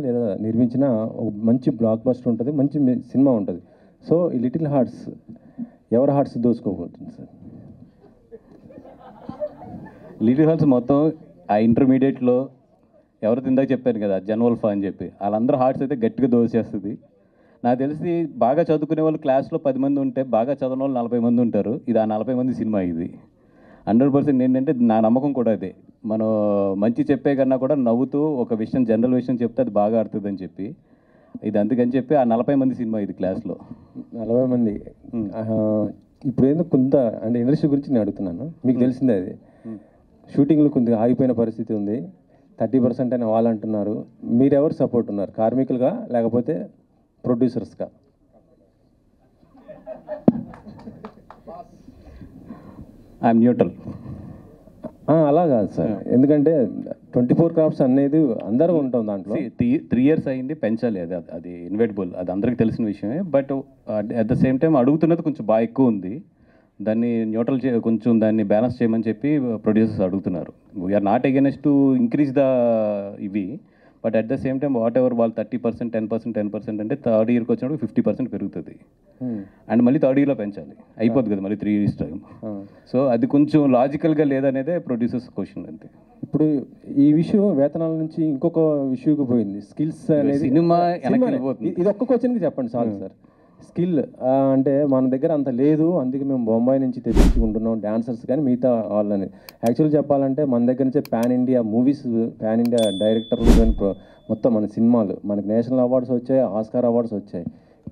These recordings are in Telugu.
లేదా నిర్మించిన ఒక మంచి బ్లాక్ బస్టర్ ఉంటుంది, మంచి సినిమా ఉంటుంది. సో ఈ లిటిల్ హార్ట్స్ ఎవరి హార్ట్స్ దోచుకోబోతుంది సార్? లిటిల్ హార్ట్స్ మొత్తం ఆ ఇంటర్మీడియట్లో ఎవరితో ఇందాక చెప్పాను కదా జన్వల్ఫా అని చెప్పి, వాళ్ళందరూ హార్ట్స్ అయితే గట్టిగా దోచేస్తుంది. నాకు తెలిసి బాగా చదువుకునే వాళ్ళు క్లాస్లో 10 మంది ఉంటే బాగా చదవని వాళ్ళు 40 మంది ఉంటారు. ఇది ఆ 40 మంది సినిమా. ఇది 100% ఏంటంటే నా నమ్మకం కూడా అదే. మనం మంచి చెప్పే కన్నా కూడా నవ్వుతూ ఒక విషయం, జనరల్ విషయం చెప్తే అది బాగా ఆడుతుందని చెప్పి ఇది అందుకని చెప్పి ఆ 40 మంది సినిమా ఇది క్లాస్లో. 40 మంది. ఇప్పుడు ఏదో కొంత అంటే ఇండస్ట్రీ గురించి నేను అడుగుతున్నాను, మీకు తెలిసిందే అది షూటింగ్లో కొద్దిగా ఆగిపోయిన పరిస్థితి ఉంది, 30% అని వాళ్ళు అంటున్నారు. మీరెవరు సపోర్ట్ ఉన్నారు, కార్మికులుగా లేకపోతే ప్రొడ్యూసర్స్గా? I'm neutral. అలా కాదు సార్, ఎందుకంటే 24 క్రాఫ్ట్స్ అనేది అందరూ ఉంటాం దాంట్లో. 3 years అయింది, పెంచాలి. అది ఇన్వెటబుల్, అది అందరికీ తెలిసిన విషయమే. But at the same time అడుగుతున్నది కొంచెం బాగా ఎక్కువ ఉంది. దాన్ని న్యూట్రల్ కొంచెం దాన్ని బ్యాలెన్స్ చేయమని చెప్పి ప్రొడ్యూసర్స్ అడుగుతున్నారు. We are not against to increase the ఇవి, but at the same time whatever వాళ్ళు 30%, 10% అంటే థర్డ్ ఇయర్కి వచ్చినప్పుడు 50% పెరుగుతుంది. అండ్ మళ్ళీ థర్డ్ ఇయర్లో పెంచాలి, అయిపోద్ది కదా మళ్ళీ 3 years టైం. సో అది కొంచెం లాజికల్గా లేదనేదే ప్రొడ్యూసర్స్ క్వశ్చన్ అంతే. ఇప్పుడు ఈ విషయం వేతనాల నుంచి ఇంకొక విషయంకి పోయింది, స్కిల్స్ అనేది. సినిమా ఇది ఒక్క క్వశ్చన్కి చెప్పండి చాలు సార్. స్కిల్ అంటే మన దగ్గర అంత లేదు, అందుకే మేము బొంబాయి నుంచి తెప్పించుకుంటున్నాం డాన్సర్స్ కానీ మిగతా వాళ్ళని. యాక్చువల్ చెప్పాలంటే మన దగ్గర నుంచే pan India movies, pan India డైరెక్టర్లు కానీ మొత్తం మన సినిమాలు మనకి నేషనల్ అవార్డ్స్ వచ్చాయి, ఆస్కార్ అవార్డ్స్ వచ్చాయి.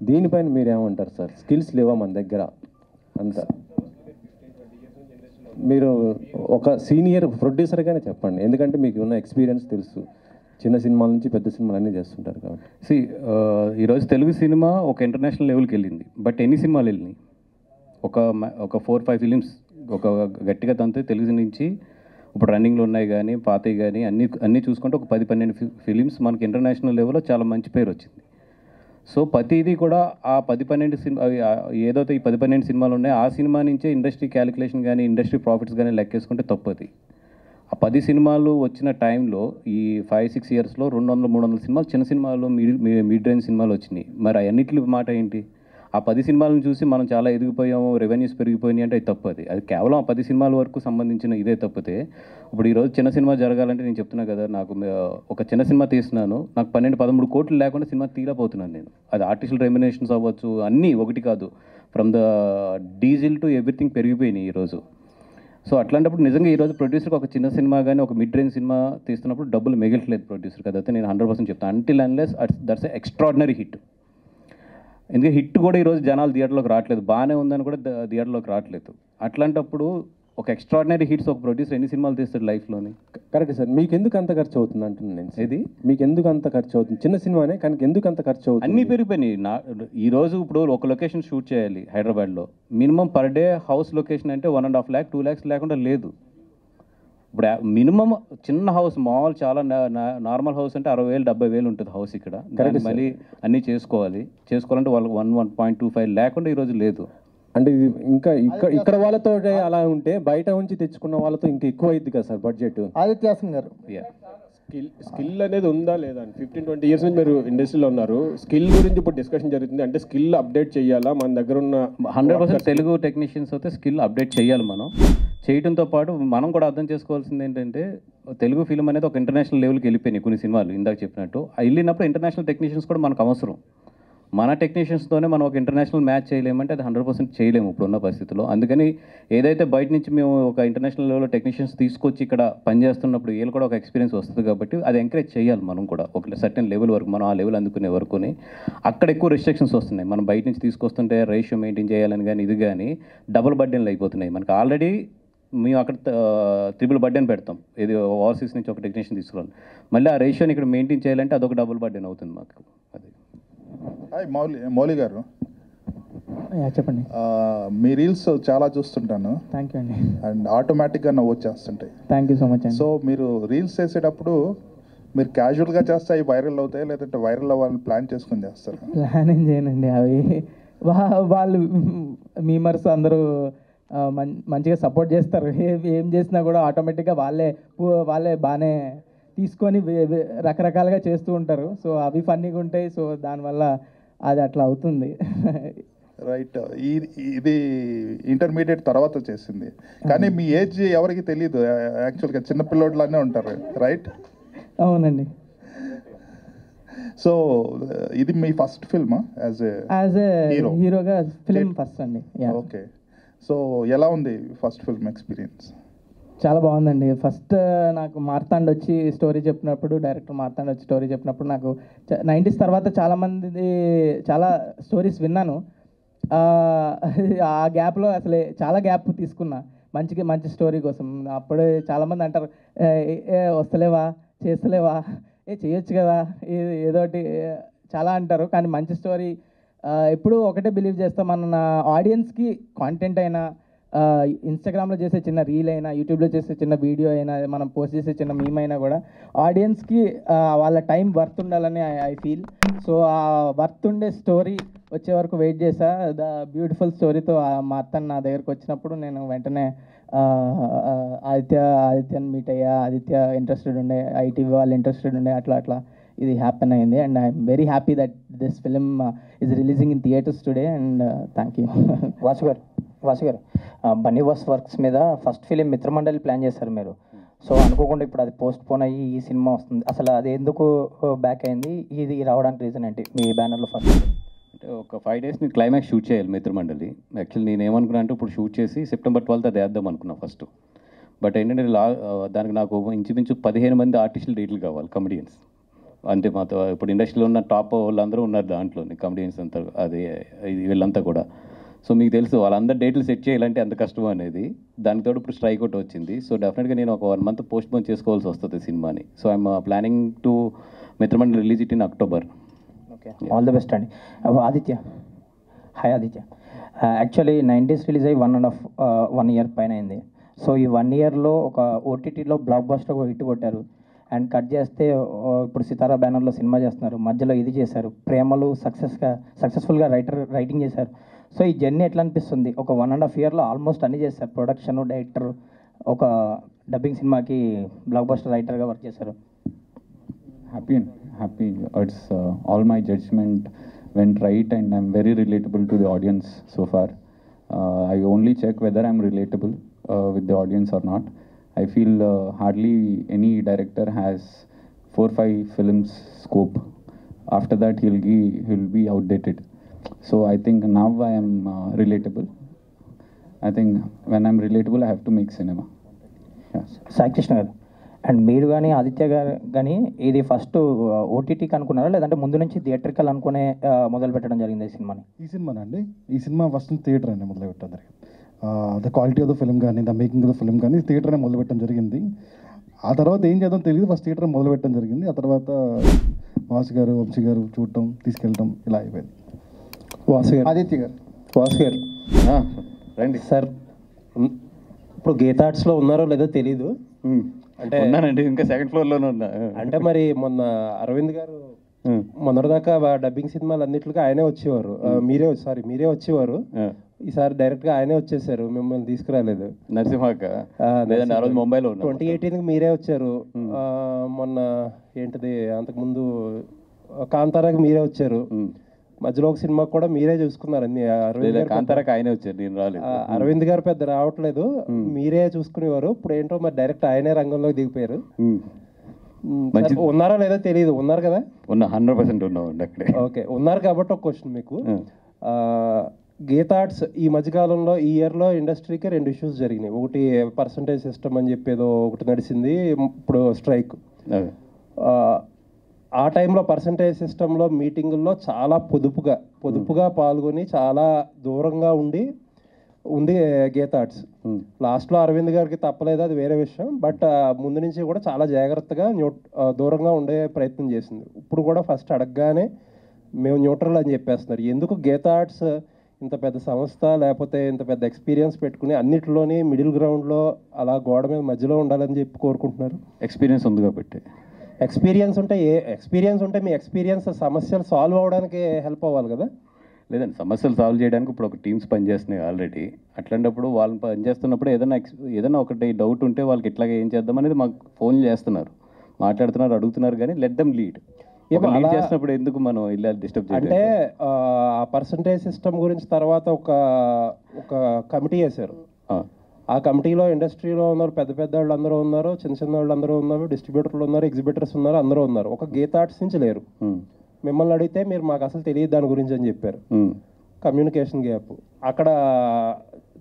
దీనిపైన మీరు ఏమంటారు సార్? స్కిల్స్ లేవా మన దగ్గర అంతా? మీరు ఒక సీనియర్ ప్రొడ్యూసర్గానే చెప్పండి, ఎందుకంటే మీకు ఉన్న ఎక్స్పీరియన్స్ తెలుసు, చిన్న సినిమాల నుంచి పెద్ద సినిమాలు అన్నీ చేస్తుంటారు కాబట్టి. ఈరోజు తెలుగు సినిమా ఒక ఇంటర్నేషనల్ లెవెల్కి వెళ్ళింది. బట్ ఎన్ని సినిమాలు వెళ్ళినాయి? ఒక 4-5 ఫిలిమ్స్ ఒక గట్టిగా తంతే తెలుగు నుంచి ఇప్పుడు రన్నింగ్లో ఉన్నాయి కానీ పాతవి కానీ అన్నీ చూసుకుంటే ఒక 10-12 ఫిలిమ్స్ మనకి ఇంటర్నేషనల్ లెవెల్లో చాలా మంచి పేరు వచ్చింది. సో ప్రతిదీ కూడా ఆ 10-12 సినిమా ఏదైతే ఈ 10-12 సినిమాలు ఉన్నాయో ఆ సినిమా నుంచే ఇండస్ట్రీ క్యాలిక్యులేషన్ కానీ ఇండస్ట్రీ ప్రాఫిట్స్ కానీ లెక్కేసుకుంటే తప్పది. ఆ 10 సినిమాలు వచ్చిన టైంలో ఈ 5-6 ఇయర్స్లో 200-300 సినిమాలు చిన్న సినిమాలు, మిడ్ రేంజ్ సినిమాలు వచ్చినాయి. మరి అన్నిటి మాట ఏంటి? ఆ 10 సినిమాలను చూసి మనం చాలా ఎదిగిపోయాము, రెవెన్యూస్ పెరిగిపోయినాయి అంటే అది తప్పది. అది కేవలం ఆ 10 సినిమాల వరకు సంబంధించిన ఇదే తప్పితే, ఇప్పుడు ఈరోజు చిన్న సినిమా జరగాలంటే నేను చెప్తున్నా కదా, నాకు ఒక చిన్న సినిమా తీస్తున్నాను, నాకు 12-13 కోట్లు లేకుండా సినిమా తీయలేకపోతున్నాను నేను. అది ఆర్టిఫిషియల్ రెమ్యునేషన్స్ అవ్వచ్చు, అన్నీ ఒకటి కాదు, from the diesel to everything పెరిగిపోయినాయి ఈరోజు. సో అట్లాంటప్పుడు నిజంగా ఈరోజు ప్రొడ్యూసర్కి ఒక చిన్న సినిమా కానీ ఒక మిడ్ రేంజ్ సినిమా తీస్తున్నప్పుడు డబ్బులు మిగలట్లేదు ప్రొడ్యూసర్ కదా. అయితే నేను 100% చెప్తాను, until unless that's extraordinary hit. ఎందుకంటే హిట్ కూడా ఈరోజు జనాలు థియేటర్లోకి రావట్లేదు, బాగానే ఉందని కూడా థియేటర్లోకి రావట్లేదు. అట్లాంటప్పుడు ఒక ఎక్స్ట్రాడినరీ హిట్స్ ఒక ప్రొడ్యూసర్ ఎన్ని సినిమాలు తీస్తాడు లైఫ్లోని? Correct sir. మీకు ఎందుకు అంత ఖర్చు అవుతుంది అంటున్నాను నేను. ఇది మీకు ఎందుకు అంత ఖర్చు అవుతుంది? చిన్న సినిమానే కానీ ఎందుకు అంత ఖర్చు అవుతుంది? అన్నీ పెరిగిపోయినాయి. ఈరోజు ఇప్పుడు ఒక లొకేషన్ షూట్ చేయాలి హైదరాబాద్లో, minimum per day house location అంటే 1.5 lakh 2 lakhs లేకుండా లేదు. ఇప్పుడు మినిమం చిన్న హౌస్ మామూలు చాలా నార్మల్ హౌస్ అంటే 60,000 70,000 ఉంటుంది హౌస్ ఇక్కడ. మళ్ళీ అన్నీ చేసుకోవాలంటే వాళ్ళకి 1.25 లేకుండా ఈరోజు లేదు. అంటే ఇది ఇంకా ఇక్కడ వాళ్ళతో అలా ఉంటే బయట నుంచి తెచ్చుకున్న వాళ్ళతో ఇంకా ఎక్కువ అయింది కదా సార్ బడ్జెట్. ఆదిత్యాసన్ గారు, స్కిల్ అనేది ఉందా లేదా అని 15-20 years నుంచి మీరు ఇండస్ట్రీలో ఉన్నారు. స్కిల్ గురించి ఇప్పుడు డిస్కషన్ జరుగుతుంది. అంటే స్కిల్ అప్డేట్ చేయాలా? మన దగ్గర ఉన్న 100% తెలుగు టెక్నీషియన్స్ అయితే స్కిల్ అప్డేట్ చేయాలి. మనం చేయడంతో పాటు మనం కూడా అర్థం చేసుకోవాల్సింది ఏంటంటే, తెలుగు ఫిల్మ్ అనేది ఒక ఇంటర్నేషనల్ లెవెల్కి వెళ్ళిపోయినాయి కొన్ని సినిమాలు. ఇందాక చెప్పినట్టు వెళ్ళినప్పుడు ఇంటర్నేషనల్ టెక్నీషియన్స్ కూడా మనకు అవసరం. మన టెక్నీషియన్స్తోనే మనం ఒక ఇంటర్నేషనల్ మ్యాచ్ చేయలేమంటే అది 100% చేయలేము ఇప్పుడున్న పరిస్థితుల్లో. అందుకని ఏదైతే బయట నుంచి మేము ఒక ఇంటర్నేషనల్ లెవెల్లో టెక్నీషియన్స్ తీసుకొచ్చి ఇక్కడ పనిచేస్తున్నప్పుడు వీళ్ళు కూడా ఒక ఎక్స్పీరియన్స్ వస్తుంది కాబట్టి అది ఎంకరేజ్ చేయాలి మనం కూడా ఒక సర్టెన్ లెవెల్ వరకు. మనం ఆ లెవెల్ అందుకునే వరకుని అక్కడ ఎక్కువ రెస్ట్రిక్షన్స్ వస్తున్నాయి. మనం బయట నుంచి తీసుకొస్తుంటే రేషియో మెయింటైన్ చేయాలని కానీ ఇది కానీ డబుల్ బర్డెన్లు అయిపోతున్నాయి మనకు. ఆల్రెడీ మేము అక్కడ 3 బర్డెన్ పెడతాం, ఇది ఓవర్సీస్ నుంచి ఒక టెక్నీషియన్ తీసుకురావాలి, మళ్ళీ ఆ రేషియోని ఇక్కడ మెయింటైన్ చేయాలంటే అదొక డబుల్ బర్డెన్ అవుతుంది మాకు. అది మౌలి గారు చెప్పండి. మీ రీల్స్ చాలా చూస్తుంటాను. థ్యాంక్ యూ అండి. అండ్ ఆటోమేటిక్గా నవ్వు వచ్చేస్తుంటాయి. థ్యాంక్ యూ సో మచ్ అండి. సో మీరు రీల్స్ చేసేటప్పుడు మీరు క్యాజువల్గా చేస్తే అవి వైరల్ అవుతాయి, లేదంటే వైరల్ అవ్వాలని ప్లాన్ చేసుకొని చేస్తారు? ప్లాన్ ఏం చేయనండి, అవి వాళ్ళు మీమర్స్ అందరూ మంచిగా సపోర్ట్ చేస్తారు. ఏం చేసినా కూడా ఆటోమేటిక్గా వాళ్ళే బాగానే తీసుకొని రకరకాలుగా చేస్తూ ఉంటారు. సో అవి ఫన్నీగా ఉంటాయి. సో దానివల్ల అది అట్లా అవుతుంది. రైట్. ఇది ఇంటర్మీడియట్ తర్వాత చేసింది, కానీ మీ ఏజ్ ఎవరికి తెలియదు, యాక్చువల్గా చిన్నపిల్లోడ్లానే ఉంటారు, రైట్? అవునండి. సో ఇది మీ ఫస్ట్ ఫిల్మా యాజ్ ఏ హీరోగా ఫిలిం ఫస్ట్ అండి. ఓకే. సో ఎలా ఉంది ఫస్ట్ ఫిల్మ్ ఎక్స్పీరియన్స్? చాలా బాగుందండి. ఫస్ట్ నాకు మార్తాండ్ వచ్చి స్టోరీ చెప్పినప్పుడు, డైరెక్టర్ మార్తాండ్ వచ్చి స్టోరీ చెప్పినప్పుడు నాకు 90s తర్వాత చాలామంది చాలా స్టోరీస్ విన్నాను. ఆ గ్యాప్లో అసలు చాలా గ్యాప్ తీసుకున్నా మంచి స్టోరీ కోసం. అప్పుడే చాలామంది అంటారు, వస్తలేవా, చేస్తలేవా, చేయొచ్చు కదా, ఏదోటి చాలా అంటారు. కానీ మంచి స్టోరీ ఎప్పుడూ ఒకటే బిలీవ్ చేస్తాం, మన ఆడియన్స్కి కాంటెంట్ అయినా, ఇన్స్టాగ్రామ్లో చేసే చిన్న రీల్ అయినా, యూట్యూబ్లో చేసే చిన్న వీడియో అయినా, మనం పోస్ట్ చేసే చిన్న మీమ్ అయినా కూడా ఆడియన్స్కి వాళ్ళ టైం వర్త్ ఉండాలని ఐ ఫీల్. సో ఆ వర్త్ ఉండే స్టోరీ వచ్చే వరకు వెయిట్ చేసా. ద బ్యూటిఫుల్ స్టోరీతో మార్తాండ్ నా దగ్గరకు వచ్చినప్పుడు నేను వెంటనే ఆదిత్యని మీట్ అయ్యా. ఆదిత్య ఇంట్రెస్టెడ్ ఉండే, ఐటీవీ వాళ్ళు ఇంట్రెస్టెడ్ ఉండే, అట్లా ఇది హ్యాపెన్ అయింది. And I'm very happy that this film is releasing in theatres today. And thank you. Vasu గారు, బన్నీవాస్ వర్క్స్ మీద ఫస్ట్ ఫిలిం మిత్రమండలి ప్లాన్ చేశారు మీరు. సో అనుకోకుండా ఇప్పుడు అది పోస్ట్ పోన్ అయ్యి ఈ సినిమా వస్తుంది. అసలు అది ఎందుకు బ్యాక్ అయింది, ఇది రావడానికి రీజన్ ఏంటి మీ బ్యానర్లో ఫస్ట్? అంటే ఒక 5 days నేను క్లైమాక్స్ షూట్ చేయాలి మిత్రమండలి. యాక్చువల్లీ నేను ఏమనుకున్నా అంటే ఇప్పుడు షూట్ చేసి September 12th అది వేద్దాం అనుకున్నా ఫస్ట్. బట్ ఏంటంటే దానికి నాకు ఇంచుమించు 15 మంది ఆర్టిస్టులు డేట్లు కావాలి, కమెడియన్స్. అంటే మాతో ఇప్పుడు ఇండస్ట్రీలో ఉన్న టాప్ వాళ్ళందరూ ఉన్నారు దాంట్లోని, కమెడియన్స్ అంతా, అది వీళ్ళంతా కూడా. సో మీకు తెలుసు వాళ్ళందరూ డేట్లు సెట్ చేయాలంటే ఎంత కష్టం అనేది. దానితో ఇప్పుడు స్ట్రైక్ అవుట్ వచ్చింది. సో డెఫినెట్గా నేను ఒక 1 month పోస్ట్ పోన్ చేసుకోవాల్సి వస్తుంది సినిమాని. So I'm planning to Mitramandali release it in October. Okay, all the best అండి. Aditya, hi Aditya. Actually 90s release అయ్యి 1 year పైన అయింది. సో ఈ 1 yearలో ఒక ఓటీటీలో బ్లాక్ బస్టర్ హిట్ కొట్టారు. అండ్ కట్ చేస్తే ఇప్పుడు సితారా బ్యానర్లో సినిమా చేస్తున్నారు, మధ్యలో ఇది చేశారు, ప్రేమలు సక్సెస్ఫుల్గా రైటింగ్ చేశారు. సో ఈ జర్నీ ఎట్లా అనిపిస్తుంది? ఒక 1.5 yearలో ఆల్మోస్ట్ అన్నీ చేశారు, ప్రొడక్షన్, డైరెక్టర్, ఒక డబ్బింగ్ సినిమాకి బ్లాక్ బస్టర్ రైటర్గా వర్క్ చేశారు. Happy. It's all my judgment went right, and I'm very relatable to the audience so far. I only check whether I'm relatable with the audience or not. I feel hardly any director has 4-5 films scope. After that, he'll be outdated. So I think now I am relatable. I think when I'm relatable, I have to make cinema. Yeah. Sai Krishna గారు, అండ్ మీరు కానీ ఆదిత్య గారు కానీ ఇది ఫస్ట్ ఓటీటీకి అనుకున్నారా, లేదంటే ముందు నుంచి థియేటర్కల్ అనుకునే మొదలు పెట్టడం జరిగింది ఈ సినిమాని? ఈ సినిమానండి, ఈ సినిమా ఫస్ట్ థియేటర్ అండి మొదలు పెట్టడం జరిగింది. The quality of the film కానీ, the making of the film కానీ థియేటర్నే మొదలు పెట్టడం జరిగింది. ఆ తర్వాత ఏం చేద్దాం తెలియదు, ఫస్ట్ థియేటర్ మొదలు పెట్టడం జరిగింది. ఆ తర్వాత వాసు గారు, వంశీ గారు చూడటం, తీసుకెళ్ళటం, ఇలా అయిపోయింది. వాసు గారు, ఆదిత్య గారు, వాసు గారు రండి సార్. ఇప్పుడు గీతార్ట్స్లో ఉన్నారో లేదో తెలీదు, అంటే ఉన్నానండి, ఇంకా 2nd floorలోనే ఉన్నా. అంటే మరి మొన్న అరవింద్ గారు మొన్నటిదాకా డబ్బింగ్ సినిమాలు అన్నిటికీ ఆయనే వచ్చేవారు, మీరే వచ్చేవారు. ఈసారి డైరెక్ట్గా ఆయనే వచ్చేసారు, మిమ్మల్ని తీసుకురాలేదు. నరసింహక్క లేదండి, ఆ రోజు ముంబైలో 2018కి మీరే వచ్చారు. మొన్న ఏంటిది అంతకుముందు కాంతారాకి మీరే వచ్చారు. మధ్యలో ఒక సినిమా కూడా మీరే చూసుకున్నారు అన్ని. కాంతారాకి ఆయనే వచ్చారు, నేను రాలేదు. అరవింద్ గారు పెద్ద రావట్లేదు, మీరే చూసుకునేవారు. ఇప్పుడు ఏంటో మరి డైరెక్ట్ ఆయనే రంగంలోకి దిగిపోయారు. ఉన్నారో లేదో తెలియదు, ఉన్నారు కదా? 100% ఉన్నామండి అక్కడే. ఓకే, ఉన్నారు కాబట్టి ఒక క్వశ్చన్ మీకు. గీతార్ట్స్ ఈ మధ్యకాలంలో ఈ ఇయర్లో ఇండస్ట్రీకి 2 issues జరిగినాయి. ఒకటి పర్సంటేజ్ సిస్టమ్ అని చెప్పేదో ఒకటి నడిచింది, ఇప్పుడు స్ట్రైక్. ఆ టైంలో పర్సంటేజ్ సిస్టంలో మీటింగుల్లో చాలా పొదుపుగా పాల్గొని చాలా దూరంగా ఉంది గీతార్ట్స్. లాస్ట్లో అరవింద్ గారికి తప్పలేదు, అది వేరే విషయం. బట్ ముందు నుంచి కూడా చాలా జాగ్రత్తగా దూరంగా ఉండే ప్రయత్నం చేసింది. ఇప్పుడు కూడా ఫస్ట్ అడగగానే మేము న్యూట్రల్ అని చెప్పేస్తున్నారు. ఎందుకు గీతార్ట్స్ ఇంత పెద్ద సంస్థ, లేకపోతే ఇంత పెద్ద ఎక్స్పీరియన్స్ పెట్టుకుని అన్నిటిలోని మిడిల్ గ్రౌండ్లో అలా గోడ మీద మధ్యలో ఉండాలని చెప్పి కోరుకుంటున్నారు? ఎక్స్పీరియన్స్ ఉంది కాబట్టి. ఎక్స్పీరియన్స్ ఉంటే మీ ఎక్స్పీరియన్స్ సమస్యలు సాల్వ్ అవ్వడానికి హెల్ప్ అవ్వాలి కదా? లేదండి, సమస్యలు సాల్వ్ చేయడానికి ఇప్పుడు ఒక టీమ్స్ పనిచేస్తున్నాయి ఆల్రెడీ. అట్లాంటప్పుడు వాళ్ళు పనిచేస్తున్నప్పుడు ఏదైనా ఒకటి డౌట్ ఉంటే వాళ్ళకి ఇట్లాగే ఏం చేద్దాం అనేది మాకు ఫోన్ చేస్తున్నారు. మాట్లాడుతున్నారు, అడుగుతున్నారు, కానీ లెట్ దెమ్ లీడ్. లీడ్ చేసినప్పుడు ఎందుకు మనం ఇలా డిస్టర్బ్ చేయాలి? అంటే ఆ పర్సంటేజ్ సిస్టమ్ గురించి తర్వాత ఒక కమిటీ వేశారు. ఆ కమిటీలో ఇండస్ట్రీలో ఉన్నారు, పెద్ద పెద్ద వాళ్ళు అందరూ ఉన్నారు, చిన్న చిన్న వాళ్ళు అందరూ ఉన్నారు, డిస్ట్రిబ్యూటర్లు ఉన్నారు, ఎగ్జిబిటర్స్ ఉన్నారు, అందరూ ఉన్నారు. ఒక గీత ఆర్ట్స్ నుంచి లేరు. మిమ్మల్ని అడిగితే మీరు మాకు అసలు తెలియదు దాని గురించి అని చెప్పారు. Communication gap. అక్కడ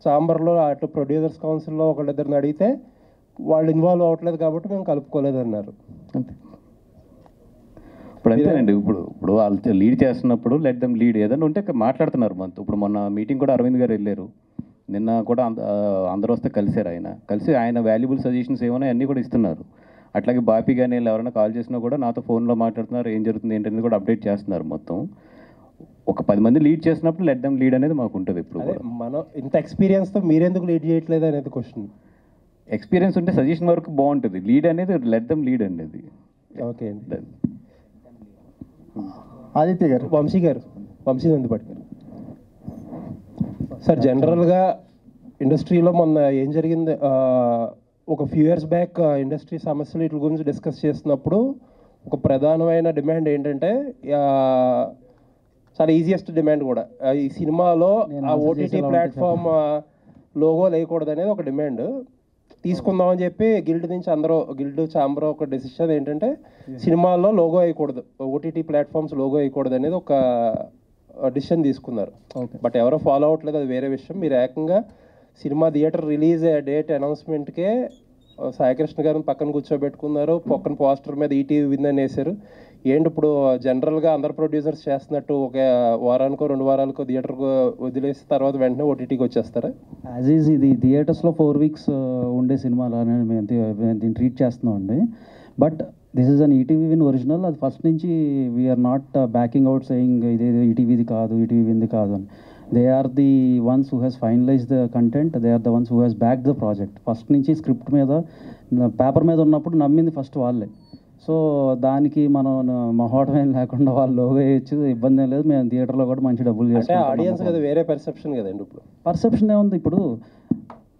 ఛాంబర్లో అటు ప్రొడ్యూసర్స్ కౌన్సిల్లో ఒకళ్ళిద్దరిని అడిగితే వాళ్ళు ఇన్వాల్వ్ అవ్వట్లేదు కాబట్టి మేము కలుపుకోలేదు అన్నారు. అంతే. ఇప్పుడు అంతేనండి. ఇప్పుడు వాళ్ళు లీడ్ చేస్తున్నప్పుడు లెట్ దెమ్ లీడ్. ఏదైనా ఉంటే మాట్లాడుతున్నారు మనతో. ఇప్పుడు మొన్న మీటింగ్ కూడా అరవింద్ గారు వెళ్ళారు, నిన్న కూడా అందరూ వస్తే కలిసారు. కలిసి ఆయన వాల్యుబుల్ సజెషన్స్ ఏమైనా అన్నీ కూడా ఇస్తున్నారు. అట్లాగే బాపీ కానీ ఎవరైనా కాల్ చేసినా కూడా నాతో ఫోన్లో మాట్లాడుతున్నారు, ఏం జరుగుతుంది ఏంటనేది కూడా అప్డేట్ చేస్తున్నారు. మొత్తం ఒక 10 మంది లీడ్ చేసినప్పుడు లెట్ దెమ్ లీడ్ అనేది మాకు ఉంటుంది. ఇప్పుడు మనం ఇంత ఎక్స్పీరియన్స్తో మీరెందుకు లీడ్ చేయట్లేదు అనేది క్వశ్చన్. ఎక్స్పీరియన్స్ ఉంటే సజెషన్ వరకు బాగుంటుంది, లీడ్ అనేది లెట్ దెమ్ లీడ్ అనేది. ఓకే అండి. ఆదిత్య గారు, వంశీ నందిపాటి గారు. సార్, జనరల్గా ఇండస్ట్రీలో మొన్న ఏం జరిగింది, ఒక ఫ్యూ ఇయర్స్ బ్యాక్ ఇండస్ట్రీ సమస్యలు వీటి గురించి డిస్కస్ చేస్తున్నప్పుడు ఒక ప్రధానమైన డిమాండ్ ఏంటంటే, చాలా ఈజియెస్ట్ డిమాండ్ కూడా, ఈ సినిమాలో ఆ ఓటీటీ ప్లాట్ఫామ్ లోగో లేకూడదు అనేది ఒక డిమాండ్ తీసుకుందామని చెప్పి గిల్డ్ ఛాంబర్ ఒక డెసిషన్ ఏంటంటే సినిమాల్లో లోగో వేయకూడదు, ఓటీటీ ప్లాట్ఫామ్స్ లోగో వేయకూడదు అనేది ఒక డిసిషన్ తీసుకున్నారు. బట్ ఎవరో ఫాలో అవ్వట్లేదు, అది వేరే విషయం. మీరు ఏకంగా సినిమా థియేటర్ రిలీజ్ డేట్ అనౌన్స్మెంట్కే సాయికృష్ణ గారిని పక్కన కూర్చోబెట్టుకున్నారు, పక్కన పోస్టర్ మీద ఈటీవీ విన్ అని వేశారు. ఏంటి ఇప్పుడు జనరల్గా అందరు ప్రొడ్యూసర్స్ చేస్తున్నట్టు ఒక వారానికో 2 వారాలకో థియేటర్కు వదిలేసి తర్వాత వెంటనే ఓటీటీకి వచ్చేస్తారా? యాజ్ ఈజ్ ఇది థియేటర్స్లో 4 weeks ఉండే సినిమాలు అనేది మేము దీన్ని ట్రీట్ చేస్తున్నాం అండి. But this is an ETV Win original. అది ఫస్ట్ నుంచి we're not backing out saying ఇది ఈటీవీది కాదు, ఈటీవీ విన్ది కాదు అని. They are the ones who has finalize the content, they are the ones who has back the project. First నుంచి స్క్రిప్ట్ మీద పేపర్ మీద ఉన్నప్పుడు నమ్మింది ఫస్ట్ వాళ్ళే. సో దానికి మనం మొహోటమేం లేకుండా వాళ్ళు లోగో వేయచ్చు, ఇబ్బంది ఏం లేదు. మేము థియేటర్లో కూడా మంచి డబ్బులు చేసుకుంటాం. ఆడియన్స్ కదా వేరే పర్సెప్షన్ కదండి. ఇప్పుడు పర్సెప్షన్ ఏముంది, ఇప్పుడు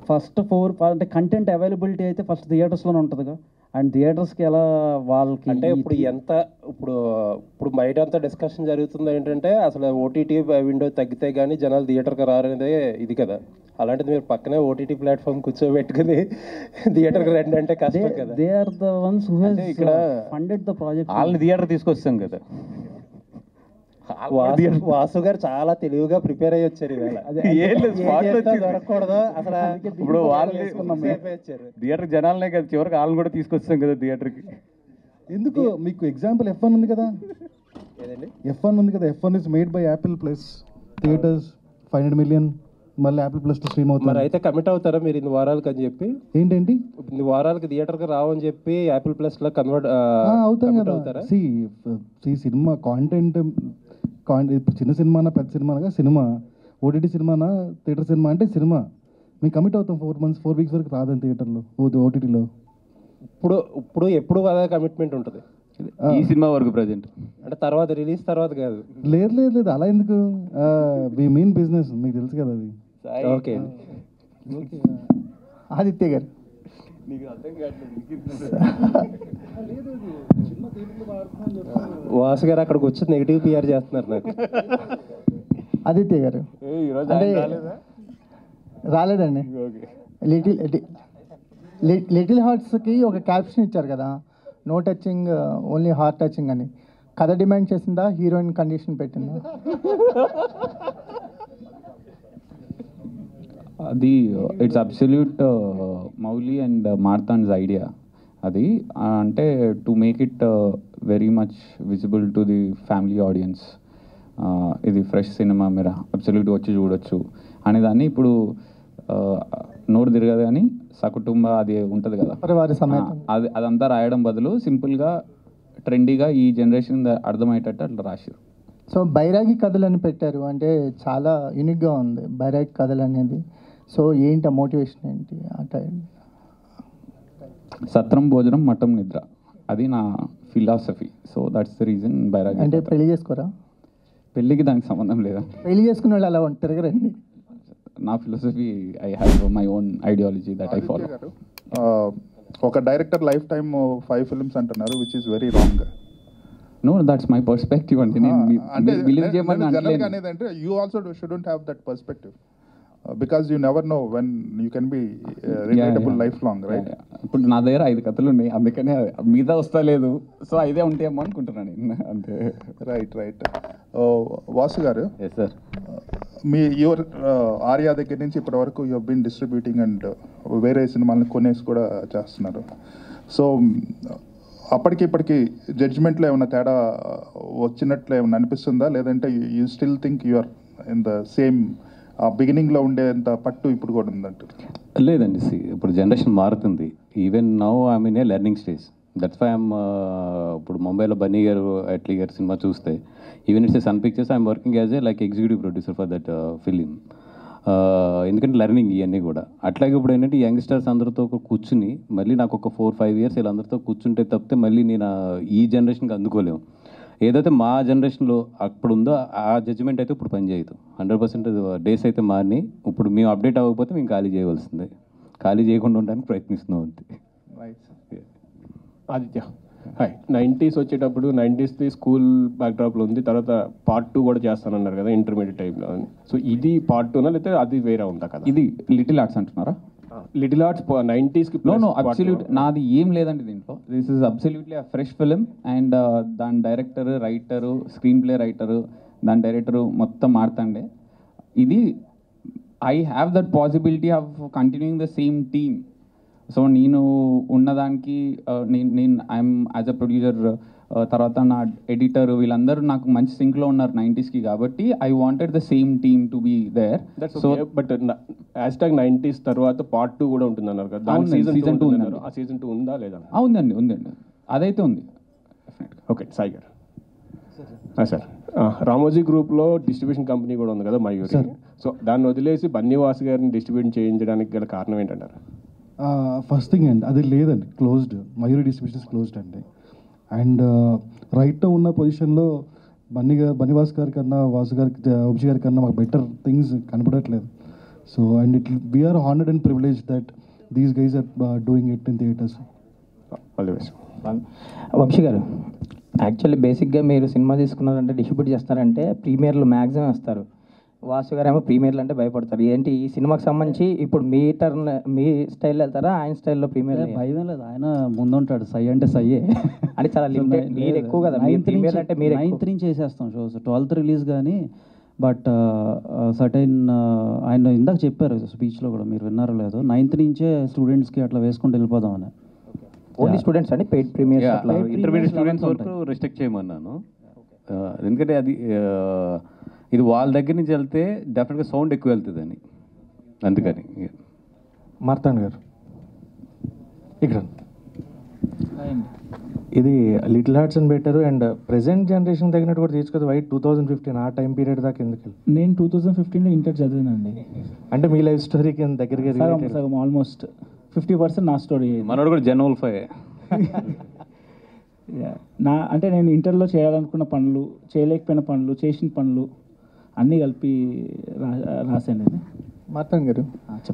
ఫస్ట్ 4 అంటే కంటెంట్ అవైలబిలిటీ అయితే ఫస్ట్ థియేటర్స్లోనే ఉంటుందిగా. అండ్ థియేటర్స్కి ఎలా వాళ్ళకి అంటే ఇప్పుడు బయట అంతా డిస్కషన్ జరుగుతుంది ఏంటంటే అసలు ఓటీటీ విండో తగ్గితే కానీ జనాలు థియేటర్కి రారనేదే ఇది కదా. అలాంటిది మీరు పక్కనే ఓటీటీ ప్లాట్ఫామ్ కూర్చోబెట్టుకుని థియేటర్కి రండి అంటే కష్టం కదా. They are the ones who has ఇక్కడ ఫండెడ్ ద ప్రాజెక్ట్. వాళ్ళని థియేటర్ తీసుకొస్తాం కదా. వాసు గారు చాలా తెలివిగా ప్రిపేర్ అయ్యి వచ్చారు దొరకకూడదు అసలు. ఇప్పుడు థియేటర్ జనాలనే కదా, చివరికి వాళ్ళని కూడా తీసుకొస్తాం కదా థియేటర్కి. ఎందుకు మీకు ఎగ్జాంపుల్ F1 ఉంది కదా. F1 ఉంది కదా. F1 is made by Apple plus theatres 500 million. మళ్ళీ యాపిల్ ప్లస్ స్ట్రీమ్ అవుతుంది. మరి అయితే కమిట్ అవుతారా మీరు ఇన్ని వారాలకి అని చెప్పి? ఏంటంటి ఇన్ని వారాలకి థియేటర్కి రావని చెప్పి యాపిల్ ప్లస్ లో కన్వర్ట్ అవుతాం కదా. సినిమా కాంటెంట్ ఇప్పుడు చిన్న సినిమానా పెద్ద సినిమానగా సినిమా, ఓటీటీ సినిమానా థియేటర్ సినిమా అంటే సినిమా. మేము కమిట్ అవుతాం 4 weeks వరకు రాదని థియేటర్లో ఓటీటీలో. ఇప్పుడు ఎప్పుడు అదే కమిట్మెంట్ ఉంటుంది ఈ సినిమా వరకు ప్రజెంట్, అంటే తర్వాత రిలీజ్ తర్వాత కాదు. లేదు అలా ఎందుకు, వి మీన్ బిజినెస్, మీకు తెలుసు కదా అది. ఓకే. ఆదిత్య గారు, వాసు గారు అక్కడికి వచ్చి నెగిటివ్ పిఆర్ చేస్తున్నారు నాకు. ఆదిత్య గారు రాలేదండి. లిటిల్ హార్ట్స్కి ఒక క్యాప్షన్ ఇచ్చారు కదా, no touching only heart touching అని. కథ డిమాండ్ చేసిందా, హీరోయిన్ కండిషన్ పెట్టిందా? అది it's absolute Mouli and Marthand's idea. అది అంటే to make it very much visible to the family audience. ఇది ఫ్రెష్ సినిమా, మీరు అబ్సల్యూట్గా వచ్చి చూడొచ్చు అనేదాన్ని. ఇప్పుడు నోరు తిరగదు కానీ సకుటుంబ అది ఉంటుంది కదా, అది అదంతా రాయడం బదులు సింపుల్గా ట్రెండీగా ఈ జనరేషన్ అర్థమయ్యేటట్టు అట్లా రాశారు. సో బైరాగి కథలు అని పెట్టారు, అంటే చాలా యూనిక్గా ఉంది బైరాగి కథలు అనేది. సో ఏంటి మోటివేషన్ ఏంటి? సత్రం భోజనం మఠం నిద్ర, అది నా philosophy. So that's the reason బైరాగి. అంటే పెళ్లి చేసుకోరా? పెళ్ళికి దానికి సంబంధం లేదా, పెళ్లి చేసుకునే వాళ్ళు అలా తిరగరండి. నా philosophy, I have my own ideology that I follow. ఒక డైరెక్టర్ లైఫ్ టైమ్ 5 ఫిల్మ్స్ అంటున్నారు, which is very wrong. No, that's my perspective అండి. నేను బిలీవ్ చేయమని జనరల్గా అనేది అంటే you also shouldn't have that perspective because you never know when you can be relatable lifelong, right? ఇప్పుడు నా దగ్గర 5 కథలు ఉన్నాయి, అందుకనే మీద వస్తా లేదు. సో 5 ఉంటాయేమో అనుకుంటున్నాను నేను, అంతే. రైట్. వాసు గారు, ఎస్ సార్. మీ యువర్ ఆర్యా దగ్గర నుంచి ఇప్పటి వరకు యూ బీన్ డిస్ట్రిబ్యూటింగ్ అండ్ వేరే సినిమాలను కొనేసి కూడా చేస్తున్నారు. సో అప్పటికి ఇప్పటికి జడ్జ్మెంట్లో ఏమైనా తేడా వచ్చినట్లు ఏమైనా అనిపిస్తుందా, లేదంటే you still think you're in the same బిగినింగ్లో ఉండేంత పట్టు ఇప్పుడు కూడా ఉందంటారు? లేదండి, ఇప్పుడు జనరేషన్ మారుతుంది. Even now I mean a learning stage. That's why I'm ఇప్పుడు ముంబైలో బన్నీ గారు అట్లీ గారు సినిమా చూస్తే even it's Sun Pictures I'm working as a like executive producer for that film. ఎందుకంటే లెర్నింగ్ ఇవన్నీ కూడా. అట్లాగే ఇప్పుడు ఏంటంటే యంగ్స్టర్స్ అందరితో కూర్చుని మళ్ళీ నాకు ఒక 4-5 ఇయర్స్ వీళ్ళందరితో కూర్చుంటే తప్పితే మళ్ళీ నేను ఈ జనరేషన్కి అందుకోలేము. ఏదైతే మా జనరేషన్లో అప్పుడు ఉందో ఆ జడ్జిమెంట్ అయితే ఇప్పుడు పనిచేయదు. 100% డేస్ అయితే మారిని. ఇప్పుడు మేము అప్డేట్ అవ్వకపోతే మేము ఖాళీ చేయవలసిందే. ఖాళీ చేయకుండా ఉండడానికి ప్రయత్నిస్తున్నాం అంతే. ఆదిత్య, హాయ్. 90s వచ్చేటప్పుడు 90s స్కూల్ బ్యాక్డ్రాప్లో ఉంది, తర్వాత పార్ట్ 2 కూడా చేస్తానన్నారు కదా ఇంటర్మీడియట్ టైంలో. సో ఇది పార్ట్ 2నా లేకపోతే అది వేరే ఉందా కదా? ఇది లిటిల్ ఆర్ట్స్ అంటున్నారా? లిటిల్ ఆర్ట్స్ 90sకి. నో, అబ్సల్యూట్ నాది ఏం లేదండి దీంట్లో. This is absolutely a fresh film and దాని director, writer, screenplay writer, దాని డైరెక్టరు మొత్తం మారుతండే. ఇది I have that possibility of continuing the same team. So నేను ఉన్నదానికి నేను ఐఎమ్ యాజ్ అ ప్రొడ్యూసర్, తర్వాత నా ఎడిటర్, వీళ్ళందరూ నాకు మంచి సింక్లో ఉన్నారు 90sకి. కాబట్టి I wanted the same team to be there. So but #90s తర్వాత పార్ట్ 2 కూడా ఉంటుంది అన్నారు కదా, సీజన్ 2 ఉందన్నారు. ఆ సీజన్ 2 ఉందా లేదా? ఉందండి, అదైతే ఉంది. ఓకే, సాయి గారు. సార్, రామోజీ గ్రూప్లో డిస్ట్రిబ్యూషన్ కంపెనీ కూడా ఉంది కదా మయూరి. సో దాన్ని వదిలేసి బన్నీవాస్ గారిని డిస్ట్రిబ్యూట్ చేయించడానికి గల కారణం ఏంటంటారు? ఫస్ట్ థింగ్ అండి, అది లేదండి, క్లోజ్డ్. మయూరి డిస్ట్రిబ్యూషన్స్ క్లోజ్డ్ అండి. అండ్ రైట్లో ఉన్న పొజిషన్లో బన్నీవాస్ గారి కన్నా, వాసు గారికి, వంశీ గారి కన్నా మాకు బెటర్ థింగ్స్ కనపడట్లేదు. So and we're honoured and privilege that these guys are doing it in theatres. Vamshi గారు, యాక్చువల్లీ బేసిక్గా మీరు సినిమా తీసుకున్నారంటే, డిస్ట్రిబ్యూట్ చేస్తారంటే ప్రీమియర్లు మ్యాక్సిమం వస్తారు. వాసు గారు ఏమో ప్రీమియర్లు అంటే భయపడతారు. ఏంటి ఈ సినిమాకి సంబంధించి ఇప్పుడు మీ టర్న్, మీ స్టైల్లో వెళ్తారా, ఆయన స్టైల్లో ప్రీమియర్? భయం లేదు, ఆయన ముందుంటాడు. సై అంటే సయ్యే అంటే చాలా లిమిటెడ్, మీరు ఎక్కువ కదా. 9th నుంచి వేసేస్తాం షోస్, 12th రిలీజ్ కానీ. బట్ సర్టైన్ ఆయన ఇందాక చెప్పారు స్పీచ్లో కూడా, మీరు విన్నారో లేదో, 9th నుంచే స్టూడెంట్స్కి అట్లా వేసుకుంటూ వెళ్ళిపోదామని. ఓన్లీ స్టూడెంట్స్ అండి, పెయిడ్ ప్రీమియర్ ఇంటర్మీడియట్ స్టూడెంట్స్ వరకు రిస్ట్రిక్ట్ చేయమన్నాను. ఎందుకంటే అది ఇది వాళ్ళ దగ్గర నుంచి వెళ్తే డెఫినెట్గా సౌండ్ ఎక్కువ వెళ్తుందని, అందుకని. మార్తాండ్ గారు ఇక్కడ, ఇది లిటిల్ హార్ట్స్ అని పెట్టారు అండ్ ప్రెసెంట్ జనరేషన్ తగినట్టు కూడా తీసుకోదు. 2015 ఆ టైం పీరియడ్ దాకా ఎందుకు? నేను 2015లో ఇంటర్ చదివానండి. అంటే మీ లైఫ్ స్టోరీకి దగ్గరగా సగం ఆల్మోస్ట్ 50% నా స్టోరీ. మనోడు కూడా జనరల్ 5. అంటే నేను ఇంటర్లో చేయాలనుకున్న పనులు, చేయలేకపోయిన పనులు, చేసిన పనులు అన్నీ కలిపి రాశాను. మార్తాండ్ గారు,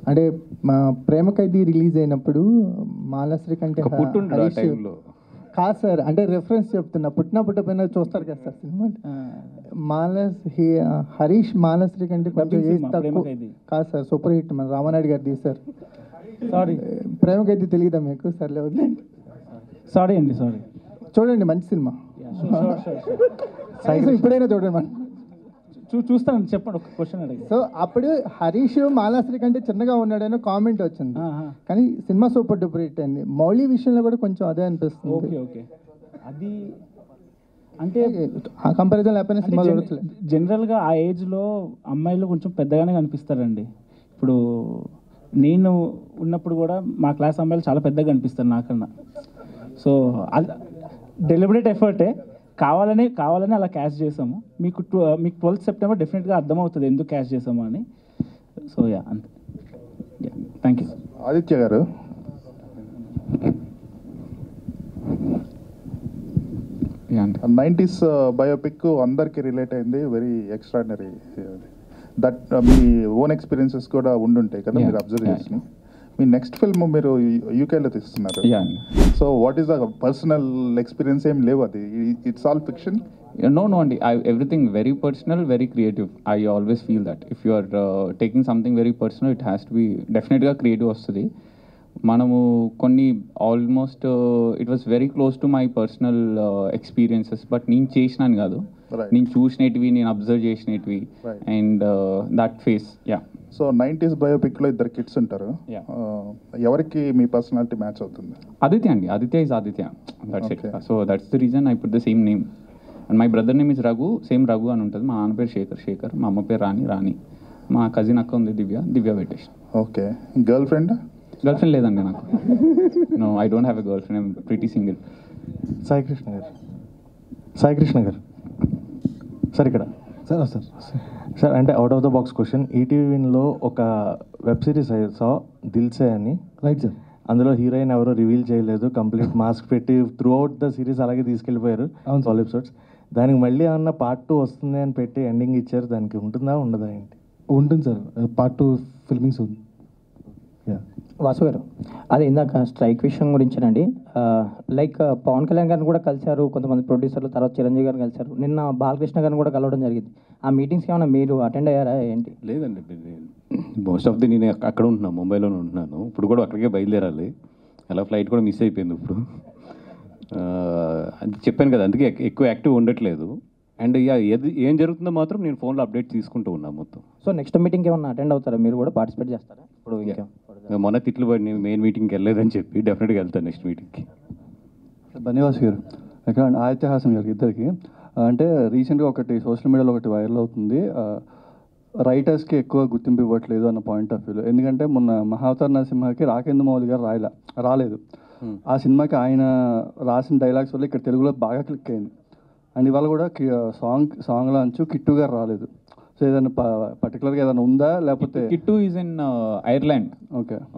అంటే మా ప్రేమ ఖైదీ రిలీజ్ అయినప్పుడు మాలాశ్రీ కంటే కాదు సార్, అంటే రెఫరెన్స్ చెప్తున్నా, పుట్టినపోయినా చూస్తారు కదా సార్ సినిమా. హరీష్ మాలాశ్రీ కంటే కొంచెం ఏజ్ తక్కువ కాదు సార్, సూపర్ హిట్ మన రామానాయుడు గారు తీశారు. సారీ, ప్రేమ ఖైదీ తెలియదా మీకు? సర్లే వదిలేండి. సారీ అండి, సారీ. చూడండి, మంచి సినిమా. ఇప్పుడైనా చూడండి మనం. చూస్తాను, చెప్పండి. ఒక క్వశ్చన్ అడిగి. సో అప్పుడు హరీష్ మాలాశ్రీ కంటే చిన్నగా ఉన్నాడని కామెంట్ వచ్చింది, కానీ సినిమా సూపర్ డూపర్ హిట్ అయింది. మౌళి విషయంలో కూడా కొంచెం అదే అనిపిస్తుంది. ఓకే ఓకే, అది అంటే ఆ కంపారిజన్ లేకపోయినా సినిమా చూడట్లేదు. జనరల్గా ఆ ఏజ్లో అమ్మాయిలు కొంచెం పెద్దగానే కనిపిస్తారండి. ఇప్పుడు నేను ఉన్నప్పుడు కూడా మా క్లాస్ అమ్మాయిలు చాలా పెద్దగా కనిపిస్తారు నాకన్నా. సో అది డెలిబరేట్ ఎఫర్టే, కావాలని అలా క్యాష్ చేసాము. మీకు 12th సెప్టెంబర్ డెఫినెట్గా అర్థమవుతుంది ఎందుకు క్యాష్ చేసాము అని. సో అంతే. Thank you. ఆదిత్య గారు, నైంటీస్ బయోపిక్ అందరికీ రిలేట్ అయింది, వెరీ ఎక్స్ట్రాడినరీ. దట్ మీ ఓన్ ఎక్స్పీరియన్సెస్ కూడా ఉండుంటాయి కదా, మీరు అబ్జర్వ్ చేసి. మీ నెక్స్ట్ ఫిల్మ్ మీరు యూకేలో తీస్తున్నారు. So what is the personal experience? ఏం లేవు, అది it's all fiction. No, and everything very personal, very creative. I always feel that if you are taking something very personal, it has to be definitely creative వస్తుంది. మనము కొన్ని almost it was very close to my personal experiences, but నేను చేసినాను కాదు, నేను చూసినవి, నేను అబ్జర్వ్ చేసినవి, and that face. So 90s బయోపిక్లో ఇద్దరు కిడ్స్ ఉంటారు, ఎవరికి మీ పర్సనాలిటీ మ్యాచ్ అవుతుంది? ఆదిత్య అండి, Aditya is Aditya, that's it. So that's the reason I put the same name. And my brother name is Raghu, same Raghu అని ఉంటుంది. మా నాన్న పేరు శేఖర్, మా అమ్మ పేరు రాణి, మా కజిన్ అక్క ఉంది దివ్య పెట్టేసి. ఓకే, గర్ల్ ఫ్రెండ్ లేదండి నాకు. No, I don't have a girlfriend, I'm pretty single. Sai Krishna గారు సార్ ఇక్కడ సార్ అంటే out of the box question. ETV విన్లో ఒక వెబ్ సిరీస్ సా దిల్సే అని, రైట్ సార్. అందులో హీరోయిన్ ఎవరో రివీల్ చేయలేదు, కంప్లీట్ మాస్క్ పెట్టి త్రూ అవుట్ ద సిరీస్ అలాగే తీసుకెళ్ళిపోయారు ఆల్ ఎపిసోడ్స్. దానికి మళ్ళీ ఏమన్నా పార్ట్ 2 వస్తుంది అని పెట్టి ఎండింగ్ ఇచ్చారు, దానికి ఉంటుందా ఉండదా ఏంటి? ఉంటుంది సార్, పార్ట్ 2 ఫిల్మింగ్స్ ఉంది. వాసు గారు, అదే ఇందాక స్ట్రైక్ విషయం గురించేనండి. లైక్ పవన్ కళ్యాణ్ గారిని కూడా కలిశారు కొంతమంది ప్రొడ్యూసర్లు, తర్వాత చిరంజీవి గారిని కలిశారు, నిన్న బాలకృష్ణ గారిని కూడా కలవడం జరిగింది. ఆ మీటింగ్స్కి ఏమైనా మీరు అటెండ్ అయ్యారా ఏంటి? లేదండి, మోస్ట్ ఆఫ్ ది నేను అక్కడ ఉంటున్నాను, ముంబైలోనే ఉంటున్నాను. ఇప్పుడు కూడా అక్కడికే బయలుదేరాలి, అలా ఫ్లైట్ కూడా మిస్ అయిపోయింది ఇప్పుడు. అది చెప్పాను కదా, అందుకే ఎక్కువ యాక్టివ్ ఉండట్లేదు. అండ్ ఏం జరుగుతుందో మాత్రం నేను ఫోన్లో అప్డేట్ తీసుకుంటూ ఉన్నాను మొత్తం. సో నెక్స్ట్ మీటింగ్కి ఏమన్నా అటెండ్ అవుతారా, మీరు కూడా పార్టిసిపేట్ చేస్తారా? ఇప్పుడు ఇంకా మొన్న తిట్లు పడి మెయిన్ మీటింగ్కి వెళ్ళలేదని చెప్పి డెఫినెట్గా వెళ్తాను నెక్స్ట్ మీటింగ్కి. ధన్యవాస్ గారు, ఇక్కడ ఆదిత్య హాసన్ గారు ఇద్దరికి. అంటే రీసెంట్గా ఒకటి సోషల్ మీడియాలో ఒకటి వైరల్ అవుతుంది, రైటర్స్కి ఎక్కువ గుర్తింపు ఇవ్వట్లేదు అన్న పాయింట్ ఆఫ్ వ్యూలో. ఎందుకంటే మొన్న మహావతార్ నరసింహకి రాకేంద్ర మౌళి గారు రాలేదు. ఆ సినిమాకి ఆయన రాసిన డైలాగ్స్ వల్ల ఇక్కడ తెలుగులో బాగా క్లిక్ అయింది. అండ్ ఇవాళ కూడా సాంగ్లో అంచు కిట్టు గారు రాలేదు. సో ఏదైనా పర్టికులర్గా ఏదైనా ఉందా, లేకపోతే? Kittu is in Ireland.